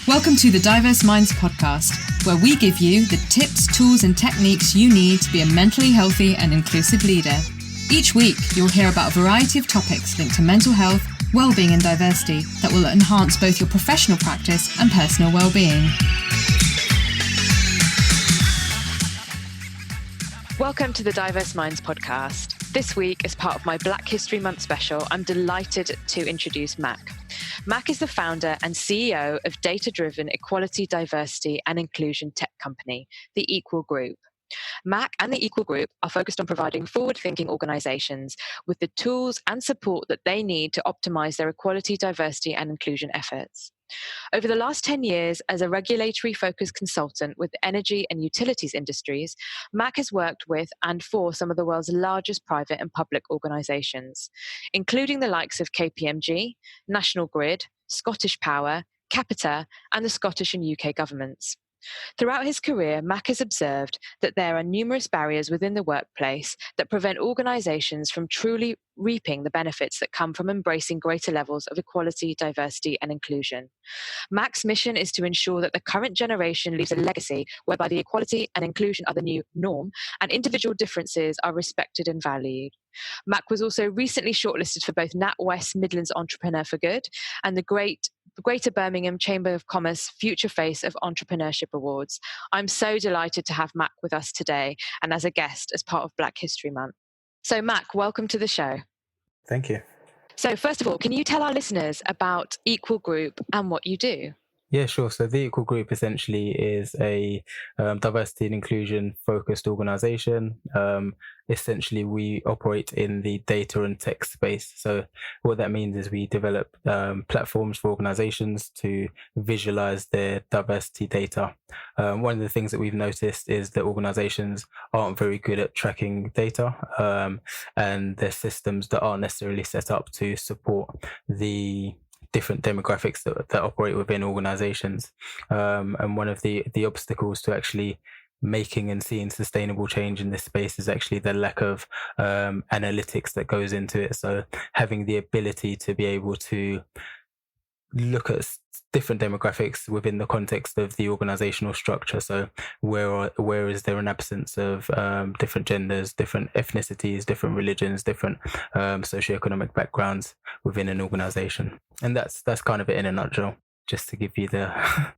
Welcome to the Diverse Minds podcast, where we give you the tips, tools, and techniques you need to be a mentally healthy and inclusive leader. Each week, you'll hear about a variety of topics linked to mental health, well-being, and diversity that will enhance both your professional practice and personal well-being. Welcome to the Diverse Minds podcast. This week, as part of my Black History Month special, I'm delighted to introduce Mac. Mac is the founder and CEO of data-driven equality, diversity, and inclusion tech company, The Equal Group. Mac and The Equal Group are focused on providing forward-thinking organizations with the tools and support that they need to optimize their equality, diversity, and inclusion efforts. Over the last 10 years, as a regulatory-focused consultant with the energy and utilities industries, Mac has worked with and for some of the world's largest private and public organisations, including the likes of KPMG, National Grid, Scottish Power, Capita, and the Scottish and UK governments. Throughout his career, Mac has observed that there are numerous barriers within the workplace that prevent organisations from truly reaping the benefits that come from embracing greater levels of equality, diversity, and inclusion. Mac's mission is to ensure that the current generation leaves a legacy whereby the equality and inclusion are the new norm and individual differences are respected and valued. Mac was also recently shortlisted for both NatWest Midlands Entrepreneur for Good and the Greater Birmingham Chamber of Commerce Future Face of Entrepreneurship Awards. I'm so delighted to have Mac with us today and as a guest as part of Black History Month. So Mac, welcome to the show. Thank you. So first of all, can you tell our listeners about Equal Group and what you do? Yeah, sure. So the Equal Group essentially is a diversity and inclusion focused organization. Essentially, we operate in the data and tech space. So what that means is we develop platforms for organizations to visualize their diversity data. One of the things that we've noticed is that organizations aren't very good at tracking data, and their systems that aren't necessarily set up to support the different demographics that operate within organizations. And one of the obstacles to actually making and seeing sustainable change in this space is actually the lack of analytics that goes into it. So having the ability to be able to look at different demographics within the context of the organizational structure. So where is there an absence of different genders, different ethnicities, different religions, different socioeconomic backgrounds within an organization? And that's kind of it in a nutshell, just to give you the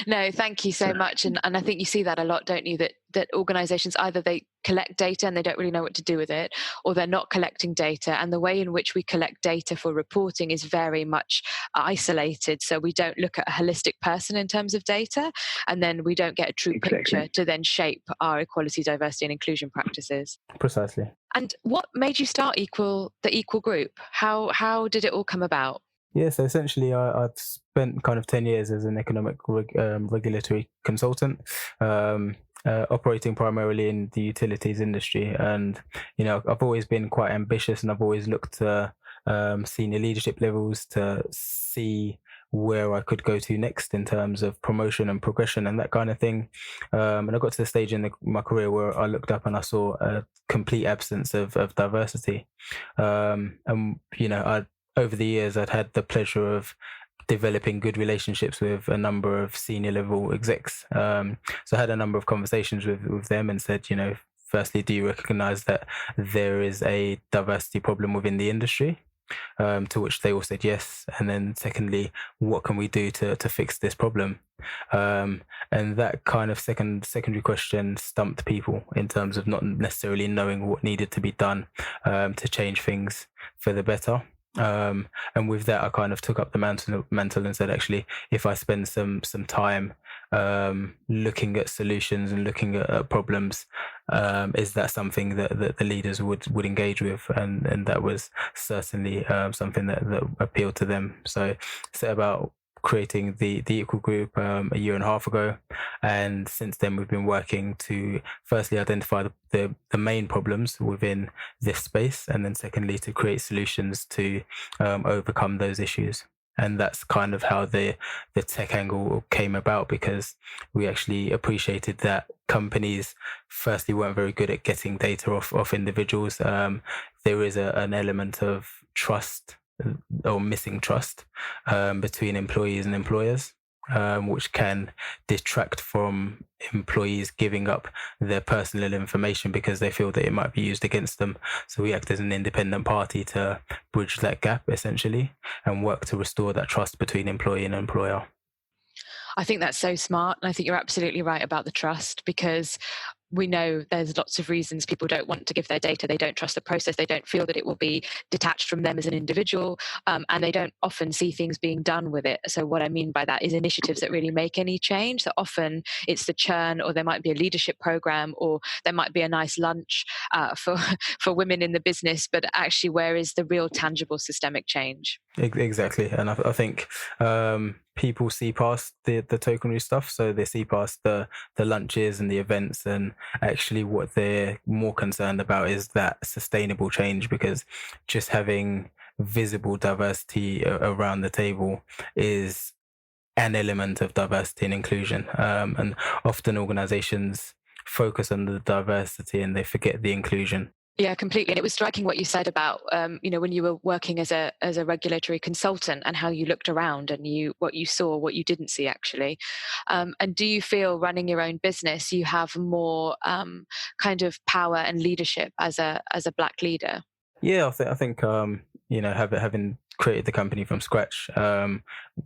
No, thank you so much. And I think you see that a lot, don't you? That organizations, either they collect data and they don't really know what to do with it, or they're not collecting data. And the way in which we collect data for reporting is very much isolated. So we don't look at a holistic person in terms of data, and then we don't get a true picture to then shape our equality, diversity, and inclusion practices. Precisely. And what made you start the Equal Group? How did it all come about? Yeah, so essentially I've spent kind of 10 years as an economic regulatory consultant, operating primarily in the utilities industry. And, you know, I've always been quite ambitious, and I've always looked to senior leadership levels to see where I could go to next in terms of promotion and progression and that kind of thing. And I got to the stage in my career where I looked up and I saw a complete absence of diversity. And, you know, over the years, I'd had the pleasure of developing good relationships with a number of senior level execs. So I had a number of conversations with them and said, you know, firstly, do you recognize that there is a diversity problem within the industry? To which they all said yes. And then secondly, what can we do to fix this problem? And that kind of secondary question stumped people in terms of not necessarily knowing what needed to be done to change things for the better. And with that, I kind of took up the mantle and said, actually, if I spend some time looking at solutions and looking at problems, is that something that the leaders would engage with? And that was certainly something that appealed to them. So set about creating the Equal Group a year and a half ago, and since then we've been working to firstly identify the main problems within this space, and then secondly to create solutions to overcome those issues. And that's kind of how the tech angle came about, because we actually appreciated that companies firstly weren't very good at getting data off individuals. There is an element of trust or missing trust between employees and employers. which can detract from employees giving up their personal information because they feel that it might be used against them. So we act as an independent party to bridge that gap, essentially, and work to restore that trust between employee and employer. I think that's so smart. And I think you're absolutely right about the trust, because we know there's lots of reasons people don't want to give their data. They don't trust the process. They don't feel that it will be detached from them as an individual, and they don't often see things being done with it. So what I mean by that is initiatives that really make any change. So often it's the churn, or there might be a leadership program, or there might be a nice lunch for for women in the business. But actually, where is the real tangible systemic change? Exactly, and I think people see past the tokenry stuff, so they see past the lunches and the events, and actually what they're more concerned about is that sustainable change, because just having visible diversity around the table is an element of diversity and inclusion, and often organizations focus on the diversity and they forget the inclusion. Yeah, completely. And it was striking what you said about, when you were working as a regulatory consultant, and how you looked around and what you saw, what you didn't see actually. And do you feel running your own business, you have more kind of power and leadership as a Black leader? Yeah, I think having created the company from scratch,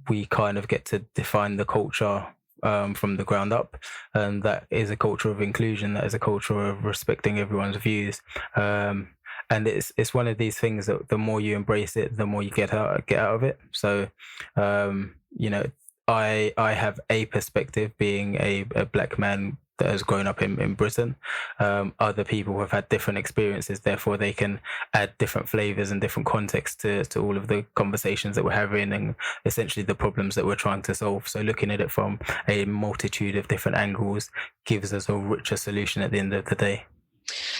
we kind of get to define the culture from the ground up, and that is a culture of inclusion. That is a culture of respecting everyone's views. And it's one of these things that the more you embrace it, the more you get out of it. So, you know, I have a perspective being a Black man that has grown up in Britain. Other people have had different experiences, therefore they can add different flavors and different context to all of the conversations that we're having and essentially the problems that we're trying to solve. So looking at it from a multitude of different angles gives us a richer solution at the end of the day.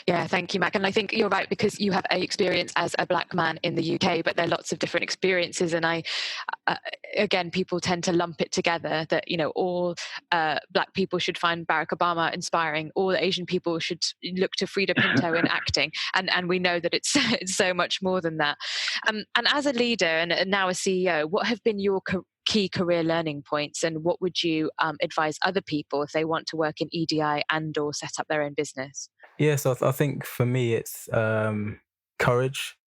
Yeah, thank you, Mac. And I think you're right, because you have a experience as a Black man in the UK, but there are lots of different experiences. And again, people tend to lump it together that, all Black people should find Barack Obama inspiring, all Asian people should look to Frida Pinto in acting. And we know that it's so much more than that. And as a leader and now a CEO, what have been your key career learning points, and what would you advise other people if they want to work in EDI and or set up their own business? Yes, I think for me it's courage.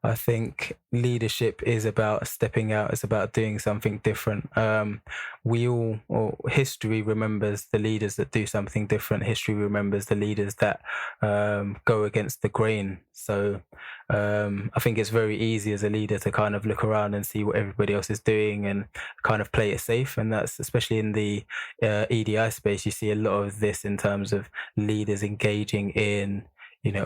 I think leadership is about stepping out. It's about doing something different. Or history remembers the leaders that do something different. History remembers the leaders that go against the grain. So I think it's very easy as a leader to kind of look around and see what everybody else is doing and kind of play it safe. And that's especially in the EDI space. You see a lot of this in terms of leaders engaging in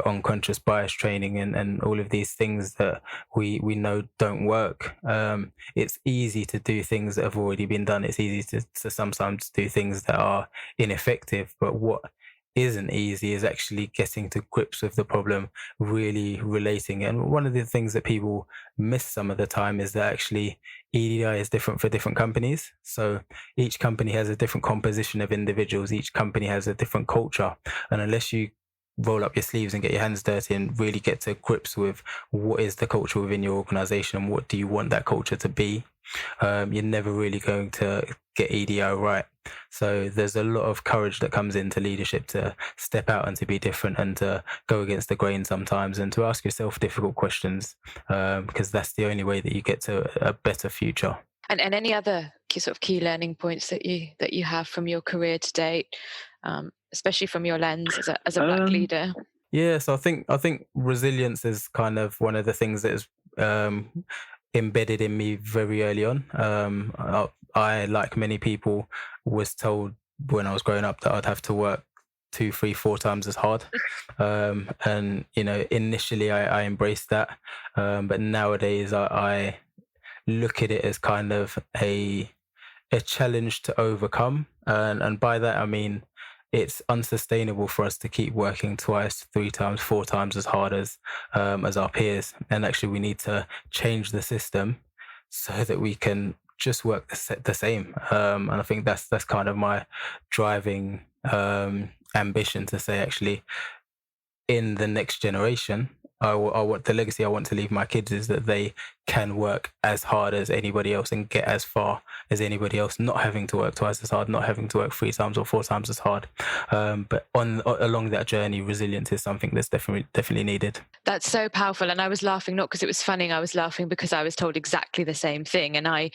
unconscious bias training and all of these things that we know don't work. It's easy to do things that have already been done. It's easy to sometimes do things that are ineffective, but what isn't easy is actually getting to grips with the problem, really relating. And one of the things that people miss some of the time is that actually EDI is different for different companies. So each company has a different composition of individuals. Each company has a different culture. And unless you roll up your sleeves and get your hands dirty and really get to grips with what is the culture within your organization and what do you want that culture to be, you're never really going to get EDI right. So there's a lot of courage that comes into leadership to step out and to be different and to go against the grain sometimes and to ask yourself difficult questions, because that's the only way that you get to a better future. And any other sort of key learning points that you have from your career to date, especially from your lens as a Black leader? Yeah, so I think resilience is kind of one of the things that is embedded in me very early on. I, like many people, was told when I was growing up that I'd have to work 2, 3, 4 times as hard. And initially I embraced that, but nowadays I look at it as kind of a challenge to overcome, and by that I mean it's unsustainable for us to keep working 2, 3 times, 4 times as hard as our peers, and actually we need to change the system so that we can just work the same. And I think that's kind of my driving ambition to say, actually, in the next generation, I want the legacy I want to leave my kids is that they can work as hard as anybody else and get as far as anybody else, not having to work twice as hard, not having to work 3 times or 4 times as hard. But along that journey, resilience is something that's definitely needed. That's so powerful. And I was laughing not because it was funny, I was laughing because I was told exactly the same thing. And I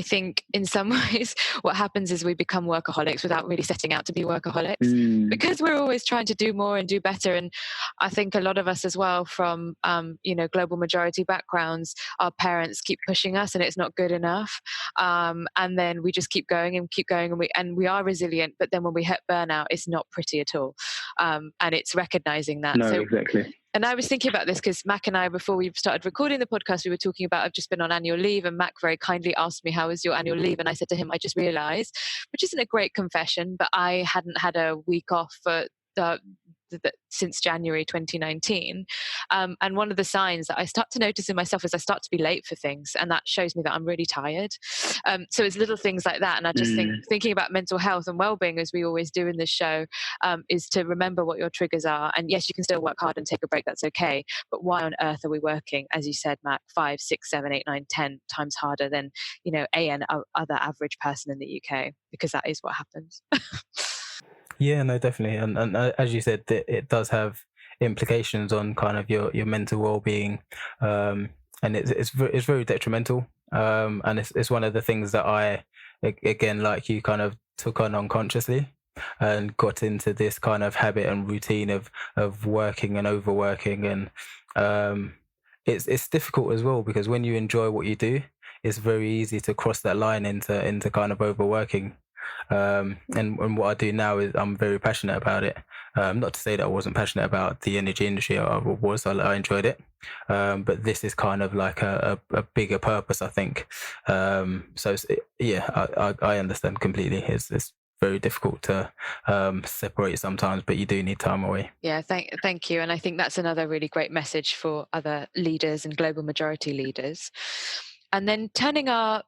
think in some ways what happens is we become workaholics without really setting out to be workaholics, because we're always trying to do more and do better. And I think a lot of us as well from global majority backgrounds, our parents keep pushing us and it's not good enough. And then we just keep going and we are resilient, but then when we hit burnout, it's not pretty at all. And it's recognizing that. No, exactly. And I was thinking about this because Mac and I, before we started recording the podcast, we were talking about I've just been on annual leave, and Mac very kindly asked me, how was your annual leave? And I said to him, I just realized, which isn't a great confession, but I hadn't had a week off for since January 2019. And one of the signs that I start to notice in myself is I start to be late for things, and that shows me that I'm really tired. So it's little things like that. And I just thinking about mental health and well-being, as we always do in this show, is to remember what your triggers are. And yes, you can still work hard and take a break, that's okay. But why on earth are we working, as you said, Mac, 5, 6, 7, 8, 9, 10 times harder than, an other average person in the UK? Because that is what happens. Yeah, no, definitely. And as you said, it does have implications on kind of your mental well-being, and it's very detrimental. And it's one of the things that I, again, like you, kind of took on unconsciously and got into this kind of habit and routine of working and overworking. And it's difficult as well, because when you enjoy what you do, it's very easy to cross that line into kind of overworking. And what I do now is I'm very passionate about it. Not to say that I wasn't passionate about the energy industry. I enjoyed it. But this is kind of like a bigger purpose, I think. So I understand completely. It's very difficult to separate sometimes, but you do need time away. Yeah, thank you. And I think that's another really great message for other leaders and global majority leaders. And then turning our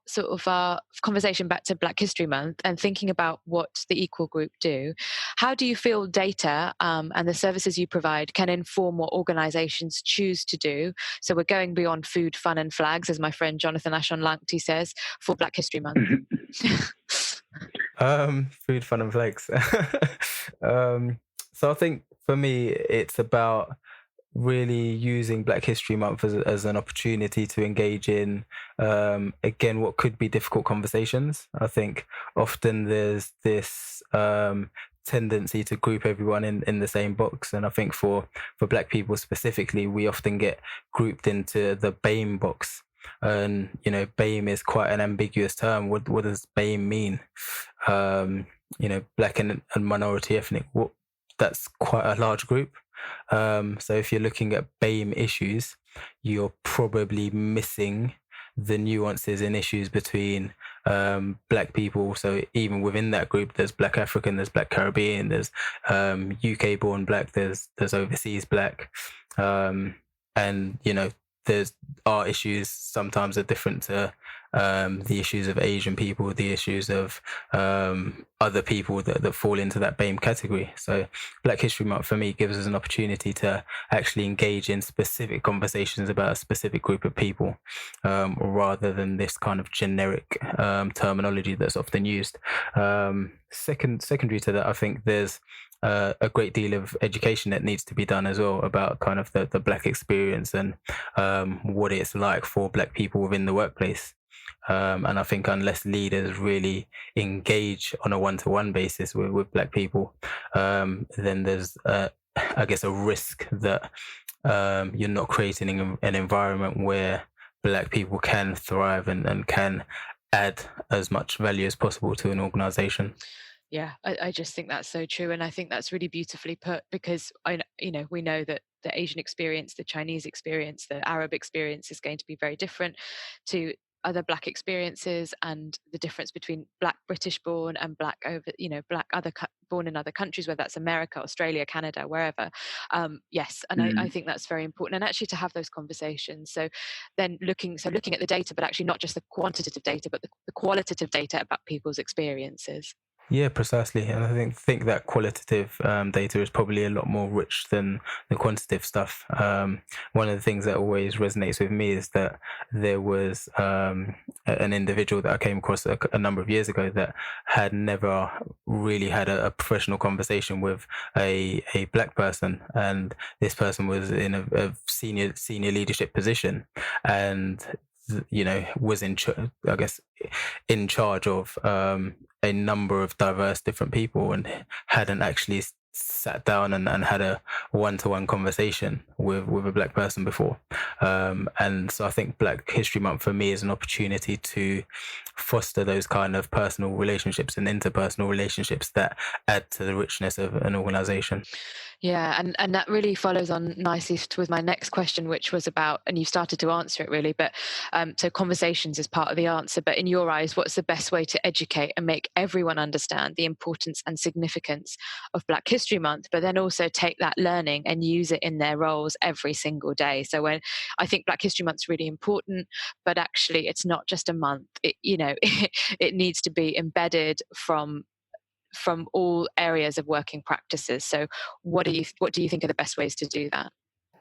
conversation back to Black History Month and thinking about what the Equal Group do, how do you feel data and the services you provide can inform what organisations choose to do? So we're going beyond food, fun and flags, as my friend Jonathan Ashon-Langty says, for Black History Month. Food, fun and flags. So I think for me, it's about really using Black History Month as an opportunity to engage in, again, what could be difficult conversations. I think often there's this tendency to group everyone in the same box. And I think for Black people specifically, we often get grouped into the BAME box. And, BAME is quite an ambiguous term. What does BAME mean? Black and minority ethnic. That's quite a large group. So if you're looking at BAME issues, you're probably missing the nuances in issues between Black people. So even within that group, there's Black African, there's Black Caribbean, there's UK born Black, there's overseas Black, and there's our issues sometimes are different to the issues of Asian people, the issues of other people that fall into that BAME category. So Black History Month for me gives us an opportunity to actually engage in specific conversations about a specific group of people, rather than this kind of generic terminology that's often used. Secondary to that, I think there's a great deal of education that needs to be done as well about kind of the Black experience and what it's like for Black people within the workplace. And I think unless leaders really engage on a one-to-one basis with Black people, then there's, I guess, a risk that you're not creating an environment where Black people can thrive and can add as much value as possible to an organization. Yeah, I just think that's so true. And I think that's really beautifully put, because we know that the Asian experience, the Chinese experience, the Arab experience is going to be very different to other Black experiences, and the difference between Black British born and Black Black born in other countries, whether that's America, Australia, Canada, wherever. Yes, and I think that's very important, and actually to have those conversations. So then looking at the data, but actually not just the quantitative data, but the qualitative data about people's experiences. Yeah, precisely. And I think that qualitative data is probably a lot more rich than the quantitative stuff. One of the things that always resonates with me is that there was an individual that I came across a number of years ago that had never really had a professional conversation with a black person, and this person was in a senior leadership position, and was I guess in charge of a number of diverse different people, and hadn't actually sat down and had a one-to-one conversation with a black person before. And so I think Black History Month for me is an opportunity to foster those kind of personal relationships and interpersonal relationships that add to the richness of an organization. Yeah, and that really follows on nicely with my next question, which was about, and you started to answer it really, but so conversations is part of the answer. But in your eyes, what's the best way to educate and make everyone understand the importance and significance of Black History Month, but then also take that learning and use it in their roles every single day? So when I think Black History Month is really important, but actually it's not just a month. It needs to be embedded from all areas of working practices. So what do you think are the best ways to do that?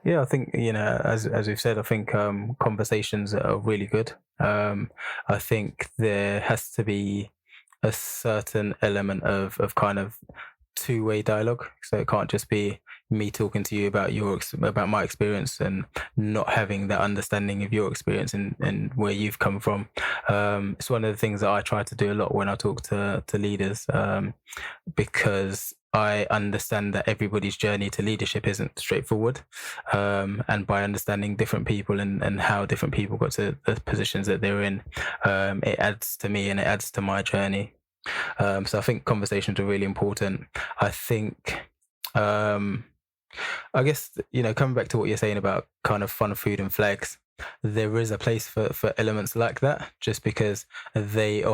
Yeah, I think, as we've said, I think conversations are really good. I think there has to be a certain element of kind of two-way dialogue. So it can't just be me talking to you about about my experience and not having that understanding of your experience and where you've come from. It's one of the things that I try to do a lot when I talk to leaders, because I understand that everybody's journey to leadership isn't straightforward. And by understanding different people and how different people got to the positions that they're in, it adds to me and it adds to my journey. So I think conversations are really important. I think, I guess, coming back to what you're saying about kind of fun, food and flags, there is a place for elements like that, just because they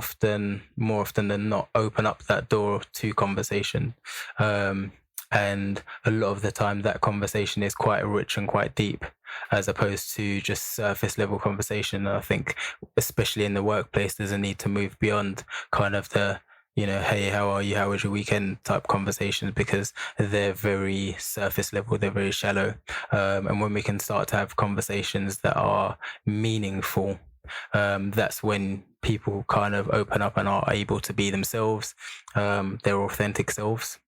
more often than not, open up that door to conversation. And a lot of the time that conversation is quite rich and quite deep, as opposed to just surface level conversation. I think, especially in the workplace, there's a need to move beyond kind of the, hey, how are you? How was your weekend type conversations, because they're very surface level, they're very shallow. And when we can start to have conversations that are meaningful, that's when people kind of open up and are able to be themselves, their authentic selves.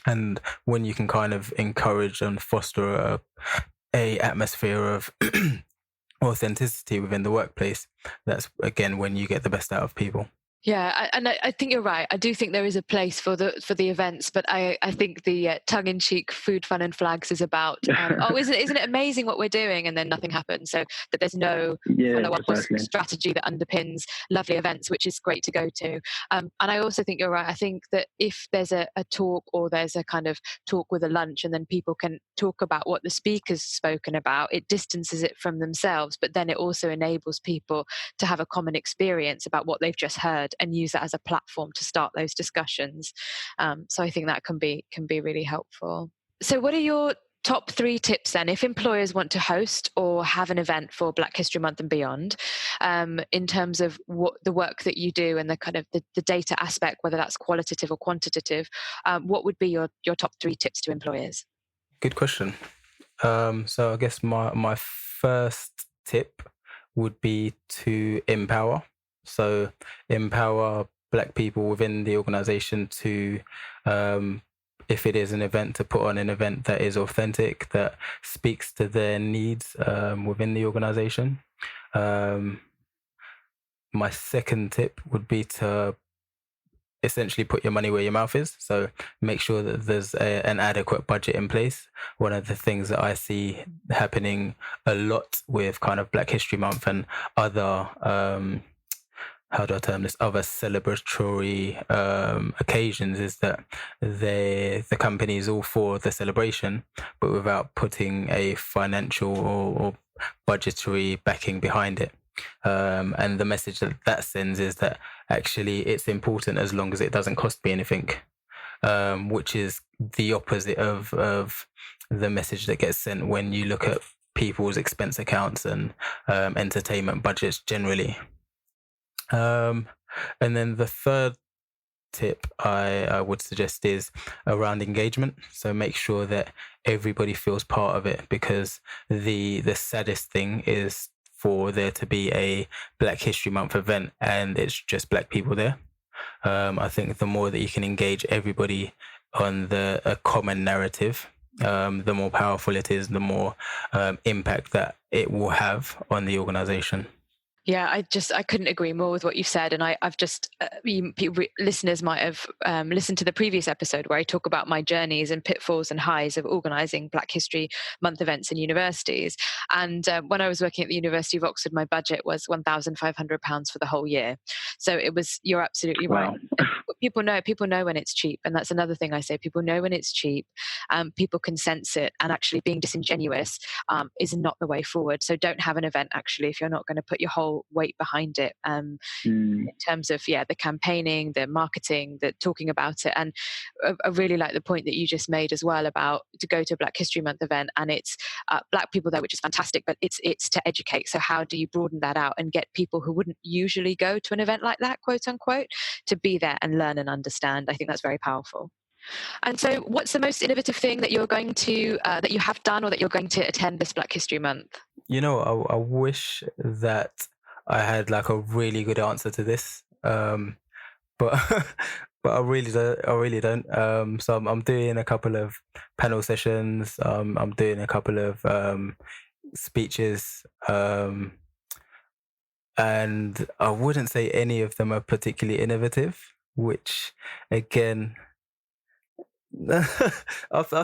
And when you can kind of encourage and foster a atmosphere of authenticity within the workplace, that's again when you get the best out of people. Yeah, I think you're right. I do think there is a place for the events, but I think the tongue-in-cheek food, fun, and flags is about isn't it amazing what we're doing, and then nothing happens. So that there's no follow-up or strategy that underpins lovely events, which is great to go to. And I also think you're right. I think that if there's a talk, or there's a kind of talk with a lunch, and then people can talk about what the speaker's spoken about, it distances it from themselves, but then it also enables people to have a common experience about what they've just heard, and use that as a platform to start those discussions. So I think that can be really helpful. So what are your top 3 tips then, if employers want to host or have an event for Black History Month and beyond, in terms of what the work that you do and the kind of the data aspect, whether that's qualitative or quantitative? What would be your top 3 tips to employers? Good question. So I guess my first tip would be to empower. So empower Black people within the organization to, if it is an event, to put on an event that is authentic, that speaks to their needs within the organization. My second tip would be to essentially put your money where your mouth is. So make sure that there's an adequate budget in place. One of the things that I see happening a lot with kind of Black History Month and other, how do I term this, other celebratory occasions, is that the company is all for the celebration, but without putting a financial or budgetary backing behind it. And the message that sends is that actually it's important as long as it doesn't cost me anything, which is the opposite of the message that gets sent when you look at people's expense accounts and entertainment budgets generally. And then the third tip I would suggest is around engagement. So make sure that everybody feels part of it, because the saddest thing is for there to be a Black History Month event and it's just Black people there. I think the more that you can engage everybody on a common narrative, the more powerful it is, the more impact that it will have on the organization. Yeah, I couldn't agree more with what you've said. And I've just, listeners might have listened to the previous episode where I talk about my journeys and pitfalls and highs of organising Black History Month events in universities. And when I was working at the University of Oxford, my budget was £1,500 for the whole year. So it was, you're absolutely right. People know when it's cheap. And that's another thing I say, people know when it's cheap. People can sense it, and actually being disingenuous is not the way forward. So don't have an event actually if you're not going to put your whole weight behind it, in terms of the campaigning, the marketing, the talking about it. And I really like the point that you just made as well about to go to a Black History Month event and it's Black people there, which is fantastic, but it's to educate. So how do you broaden that out and get people who wouldn't usually go to an event like that, quote unquote, to be there and learn and understand? I think that's very powerful. And so what's the most innovative thing that you're going to that you have done or that you're going to attend this Black History Month? I wish that I had like a really good answer to this, but but I really don't. So I'm doing a couple of panel sessions. I'm doing a couple of speeches, and I wouldn't say any of them are particularly innovative. Which, again, I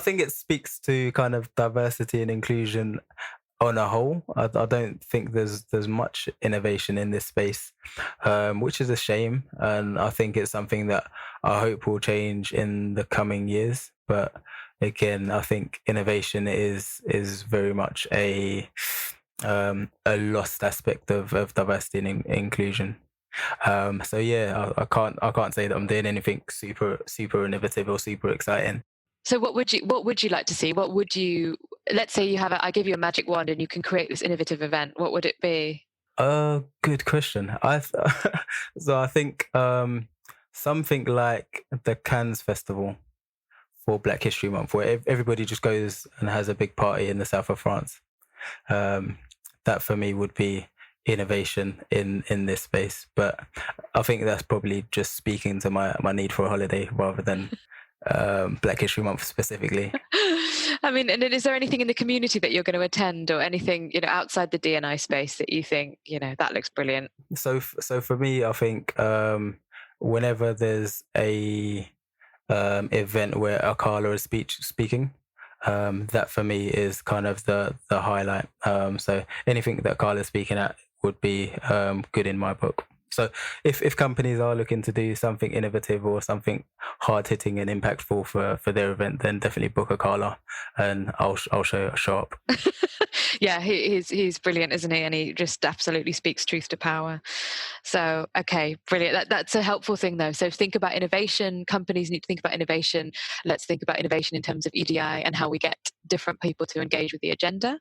think it speaks to kind of diversity and inclusion on a whole. I don't think there's much innovation in this space, which is a shame. And I think it's something that I hope will change in the coming years. But again, I think innovation is very much a lost aspect of diversity and inclusion. So yeah, I can't say that I'm doing anything super innovative or super exciting. So what would you like to see? Let's say I give you a magic wand and you can create this innovative event. What would it be? Good question. So I think something like the Cannes Festival for Black History Month, where everybody just goes and has a big party in the south of France. That for me would be innovation in this space. But I think that's probably just speaking to my need for a holiday rather than Black History Month specifically. I mean, and is there anything in the community that you're going to attend, or anything outside the D&I space that you think that looks brilliant? So for me, I think whenever there's a event where Akala is speaking, that for me is kind of the highlight. So anything that Akala is speaking at would be good in my book. So if companies are looking to do something innovative or something hard-hitting and impactful for their event, then definitely book Akala and I'll show up. Yeah, he's brilliant, isn't he? And he just absolutely speaks truth to power. So, okay, brilliant. That's a helpful thing, though. So think about innovation. Companies need to think about innovation. Let's think about innovation in terms of EDI and how we get different people to engage with the agenda.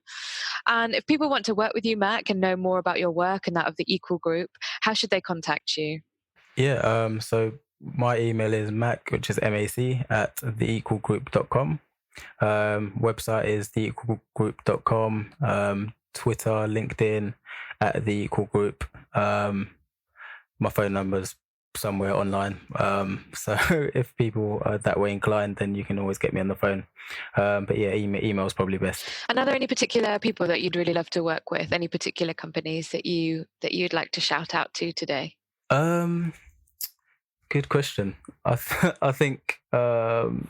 And if people want to work with you, Mac, and know more about your work and that of the Equal Group, how should they contact you? Yeah, so my email is mac, which is MAC, at theequalgroup.com. Website is theequalgroup.com. Twitter, LinkedIn, at the Equal Group. My phone number's somewhere online. So if people are that way inclined, then you can always get me on the phone. But yeah, email is probably best. And are there any particular people that you'd really love to work with? Any particular companies that you'd like to shout out to today? Good question. I think the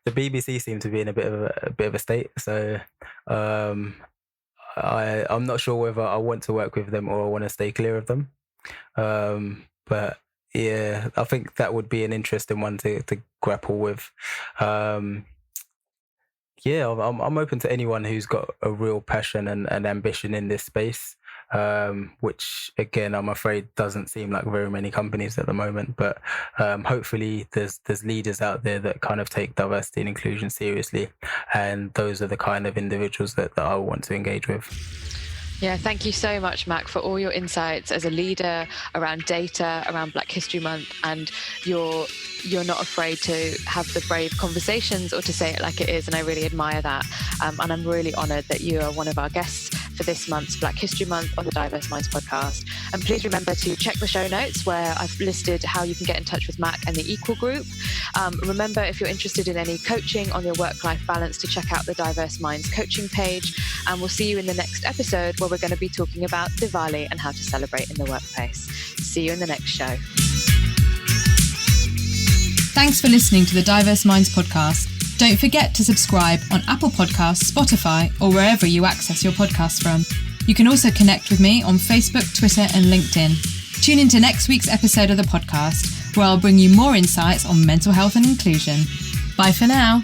BBC seem to be in a bit of a state. So I'm not sure whether I want to work with them or I want to stay clear of them. But yeah, I think that would be an interesting one to grapple with. Yeah, I'm open to anyone who's got a real passion and ambition in this space, which again, I'm afraid doesn't seem like very many companies at the moment. But hopefully there's leaders out there that kind of take diversity and inclusion seriously. And those are the kind of individuals that I want to engage with. Yeah, thank you so much, Mac, for all your insights as a leader around data, around Black History Month, and you're not afraid to have the brave conversations or to say it like it is, and I really admire that. And I'm really honoured that you are one of our guests for this month's Black History Month on the Diverse Minds podcast. And please remember to check the show notes where I've listed how you can get in touch with Mac and the Equal Group. Remember, if you're interested in any coaching on your work-life balance, to check out the Diverse Minds coaching page. And we'll see you in the next episode where we're going to be talking about Diwali and how to celebrate in the workplace. See you in the next show. Thanks for listening to the Diverse Minds podcast. Don't forget to subscribe on Apple Podcasts, Spotify, or wherever you access your podcasts from. You can also connect with me on Facebook, Twitter, and LinkedIn. Tune into next week's episode of the podcast, where I'll bring you more insights on mental health and inclusion. Bye for now.